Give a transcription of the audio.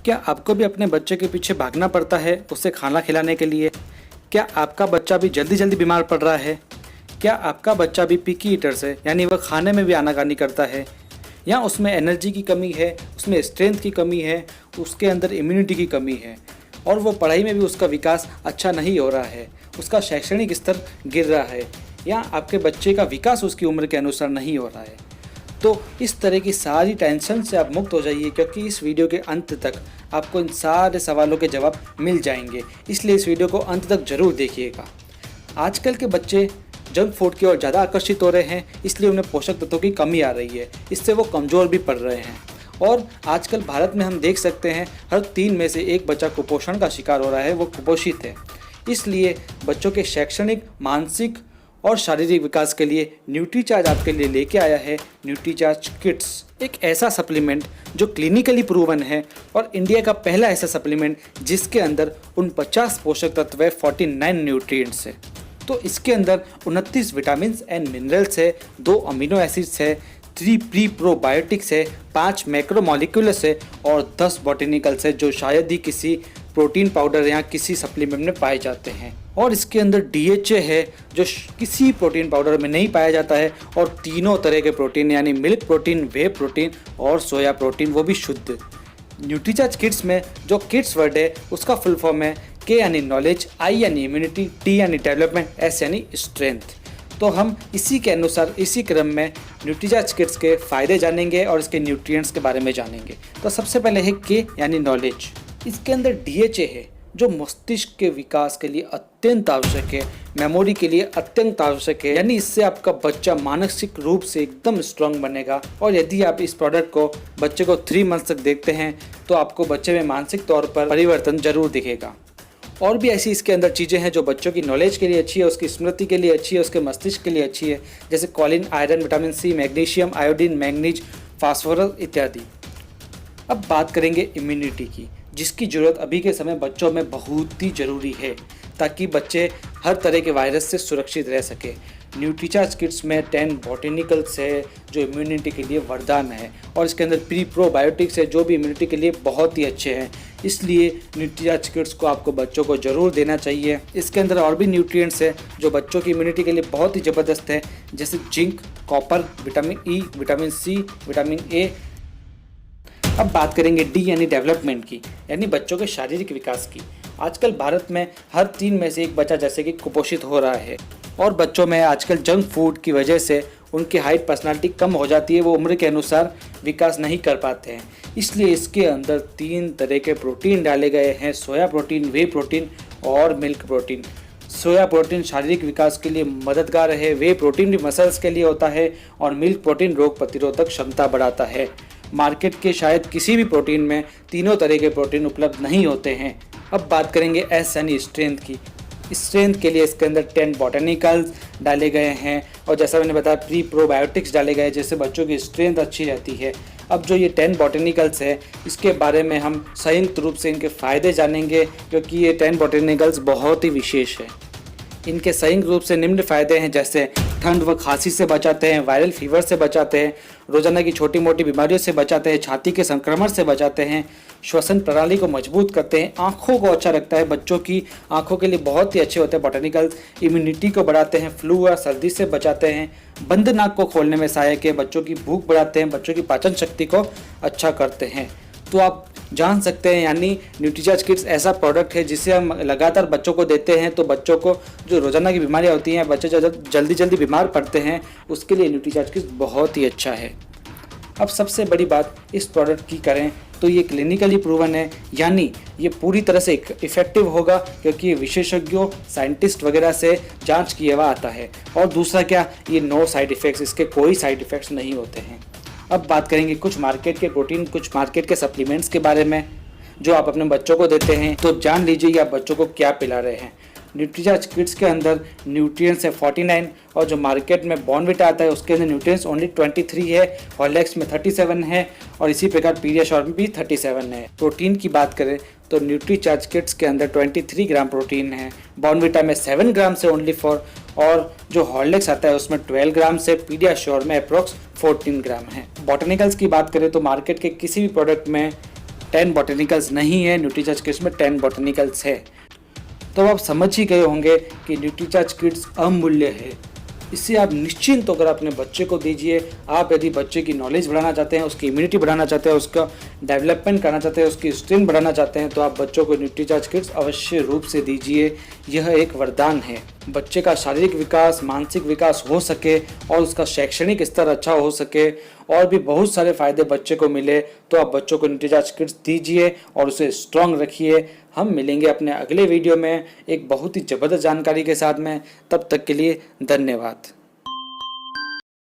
क्या आपको भी अपने बच्चे के पीछे भागना पड़ता है उसे खाना खिलाने के लिए? क्या आपका बच्चा भी जल्दी जल्दी बीमार पड़ रहा है? क्या आपका बच्चा भी पिकी ईटर्स है, यानी वह खाने में भी आनाकानी करता है? या उसमें एनर्जी की कमी है, उसमें स्ट्रेंथ की कमी है, उसके अंदर इम्यूनिटी की कमी है और वो पढ़ाई में भी उसका विकास अच्छा नहीं हो रहा है, उसका शैक्षणिक स्तर गिर रहा है, या आपके बच्चे का विकास उसकी उम्र के अनुसार नहीं हो रहा है? तो इस तरह की सारी टेंशन से आप मुक्त हो जाइए, क्योंकि इस वीडियो के अंत तक आपको इन सारे सवालों के जवाब मिल जाएंगे। इसलिए इस वीडियो को अंत तक ज़रूर देखिएगा। आजकल के बच्चे जंक फूड की ओर ज़्यादा आकर्षित हो रहे हैं, इसलिए उन्हें पोषक तत्वों की कमी आ रही है, इससे वो कमज़ोर भी पड़ रहे हैं। और आजकल भारत में हम देख सकते हैं हर 3 में से 1 बच्चा कुपोषण का शिकार हो रहा है, वो कुपोषित है। इसलिए बच्चों के शैक्षणिक, मानसिक और शारीरिक विकास के लिए न्यूट्रीचार्ज आपके लिए लेके आया है न्यूट्रीचार्ज किड्स, एक ऐसा सप्लीमेंट जो क्लिनिकली प्रूवन है और इंडिया का पहला ऐसा सप्लीमेंट जिसके अंदर 49 पोषक तत्व है, 49 न्यूट्रिएंट्स है। तो इसके अंदर 29 विटामिन एंड मिनरल्स है, 2 अमीनो एसिड्स है, 3 प्री प्रोबायोटिक्स है, 5 मैक्रोमोलिक्यूल्स है और 10 बॉटेनिकल्स है, जो शायद ही किसी प्रोटीन पाउडर या किसी सप्लीमेंट में पाए जाते हैं। और इसके अंदर DHA है, जो किसी प्रोटीन पाउडर में नहीं पाया जाता है, और तीनों तरह के प्रोटीन यानी मिल्क प्रोटीन, वे प्रोटीन और सोया प्रोटीन, वो भी शुद्ध। न्यूट्रीचार्ज किड्स में जो किड्स वर्ड है उसका फुल फॉर्म है K यानी नॉलेज, I यानी इम्यूनिटी, T यानी डेवलपमेंट, S यानी स्ट्रेंथ। तो हम इसी के अनुसार इसी क्रम में न्यूट्रीचार्ज किड्स के फ़ायदे जानेंगे और इसके न्यूट्रिएंट्स के बारे में जानेंगे। तो सबसे पहले है K यानी नॉलेज। इसके अंदर DHA है, जो मस्तिष्क के विकास के लिए अत्यंत आवश्यक है, मेमोरी के लिए अत्यंत आवश्यक है, यानी इससे आपका बच्चा मानसिक रूप से एकदम स्ट्रांग बनेगा। और यदि आप इस प्रोडक्ट को बच्चे को 3 मंथ तक देखते हैं तो आपको बच्चे में मानसिक तौर पर परिवर्तन जरूर दिखेगा। और भी ऐसी इसके अंदर चीज़ें हैं जो बच्चों की नॉलेज के लिए अच्छी है, उसकी स्मृति के लिए अच्छी है, उसके मस्तिष्क के लिए अच्छी है, जैसे Colin, iron, vitamin C, magnesium, iodine, manganese, phosphorus इत्यादि। अब बात करेंगे इम्यूनिटी की, जिसकी ज़रूरत अभी के समय बच्चों में बहुत ही ज़रूरी है, ताकि बच्चे हर तरह के वायरस से सुरक्षित रह सके। न्यूट्रीचार्ज किड्स में 10 बॉटेनिकल्स है, जो इम्यूनिटी के लिए वरदान है, और इसके अंदर प्री प्रोबायोटिक्स है, जो भी इम्यूनिटी के लिए बहुत ही अच्छे हैं। इसलिए न्यूट्रीचार्ज किड्स को आपको बच्चों को ज़रूर देना चाहिए। इसके अंदर और भी न्यूट्रिएंट्स है जो बच्चों की इम्यूनिटी के लिए बहुत ही ज़बरदस्त है, जैसे zinc, copper, vitamin E, vitamin C, vitamin A। अब बात करेंगे D यानी डेवलपमेंट की, यानी बच्चों के शारीरिक विकास की। आजकल भारत में हर 3 में से 1 बच्चा जैसे कि कुपोषित हो रहा है, और बच्चों में आजकल जंक फूड की वजह से उनकी हाइट, पर्सनालिटी कम हो जाती है, वो उम्र के अनुसार विकास नहीं कर पाते हैं। इसलिए इसके अंदर 3 तरह के प्रोटीन डाले गए हैं, सोया प्रोटीन, वे प्रोटीन और मिल्क प्रोटीन। सोया प्रोटीन शारीरिक विकास के लिए मददगार है, वे प्रोटीन भी मसल्स के लिए होता है, और मिल्क प्रोटीन रोग प्रतिरोधक क्षमता बढ़ाता है। मार्केट के शायद किसी भी प्रोटीन में तीनों तरह के प्रोटीन उपलब्ध नहीं होते हैं। अब बात करेंगे S यानी स्ट्रेंथ की। स्ट्रेंथ के लिए इसके अंदर 10 बॉटेनिकल्स डाले गए हैं, और जैसा मैंने बताया प्री प्रोबायोटिक्स डाले गए, जिससे बच्चों की स्ट्रेंथ अच्छी रहती है। अब जो ये 10 बॉटेनिकल्स है, इसके बारे में हम संयुक्त रूप से इनके फ़ायदे जानेंगे, क्योंकि ये 10 बॉटेनिकल्स बहुत ही विशेष है। इनके संयुक्त रूप से निम्न फायदे हैं, जैसे ठंड व खांसी से बचाते हैं, वायरल फीवर से बचाते हैं, रोजाना की छोटी मोटी बीमारियों से बचाते हैं, छाती के संक्रमण से बचाते हैं, श्वसन प्रणाली को मजबूत करते हैं, आँखों को अच्छा रखता है, बच्चों की आँखों के लिए बहुत ही अच्छे होते हैं बॉटेनिकल्स, इम्यूनिटी को बढ़ाते हैं, फ्लू या सर्दी से बचाते हैं, बंद नाक को खोलने में सहायक है, बच्चों की भूख बढ़ाते हैं, बच्चों की पाचन शक्ति को अच्छा करते हैं। तो आप जान सकते हैं, यानी न्यूट्रीचार्ज किड्स ऐसा प्रोडक्ट है जिसे हम लगातार बच्चों को देते हैं, तो बच्चों को जो रोज़ाना की बीमारियां होती हैं, बच्चे जल्दी बीमार पड़ते हैं, उसके लिए न्यूट्रीचार्ज किड्स बहुत ही अच्छा है। अब सबसे बड़ी बात इस प्रोडक्ट की करें तो ये क्लिनिकली प्रूवन है, यानी ये पूरी तरह से इफेक्टिव होगा, क्योंकि ये विशेषज्ञों, साइंटिस्ट वगैरह से जांच किया हुआ आता है। और दूसरा क्या, ये नो साइड इफ़ेक्ट्स, इसके कोई साइड इफ़ेक्ट्स नहीं होते हैं। अब बात करेंगे कुछ मार्केट के प्रोटीन, कुछ मार्केट के सप्लीमेंट्स के बारे में जो आप अपने बच्चों को देते हैं। तो जान लीजिए कि आप बच्चों को क्या पिला रहे हैं। न्यूट्रीचार्ज किड्स के अंदर न्यूट्रिएंट्स है 49, और जो मार्केट में बॉर्नविटा आता है उसके अंदर न्यूट्रिएंट्स ओनली 23 है, हॉर्लिक्स में 37 है, और इसी प्रकार पीडियाश्योर में भी 37 है। प्रोटीन की बात करें तो न्यूट्रीचार्ज किड्स के अंदर 23 ग्राम प्रोटीन है, बॉर्नविटा में 7 ग्राम से ओनली फॉर, और जो हॉर्लिक्स आता है उसमें 12 ग्राम से, पीडियाश्योर में अप्रोक्स 14 ग्राम है। बॉटनिकल्स की बात करें तो मार्केट के किसी भी प्रोडक्ट में 10 बॉटनिकल्स नहीं है, न्यूट्रीचार्ज किड्स में 10 बॉटनिकल्स है। तो आप समझ ही गए होंगे कि न्यूट्रीचार्ज किड्स अमूल्य है। इसे आप निश्चिंत होकर अपने बच्चे को दीजिए। आप यदि बच्चे की नॉलेज बढ़ाना चाहते हैं, उसकी इम्यूनिटी बढ़ाना चाहते हैं, उसका डेवलपमेंट करना चाहते हैं, उसकी स्ट्रेंथ बढ़ाना चाहते हैं, तो आप बच्चों को न्यूट्रीचार्ज किड्स अवश्य रूप से दीजिए। यह एक वरदान है। बच्चे का शारीरिक विकास, मानसिक विकास हो सके और उसका शैक्षणिक स्तर अच्छा हो सके और भी बहुत सारे फायदे बच्चे को मिले, तो आप बच्चों को न्यूट्रीचार्ज किड्स दीजिए और उसे स्ट्रांग रखिए। हम मिलेंगे अपने अगले वीडियो में एक बहुत ही ज़बरदस्त जानकारी के साथ में। तब तक के लिए धन्यवाद।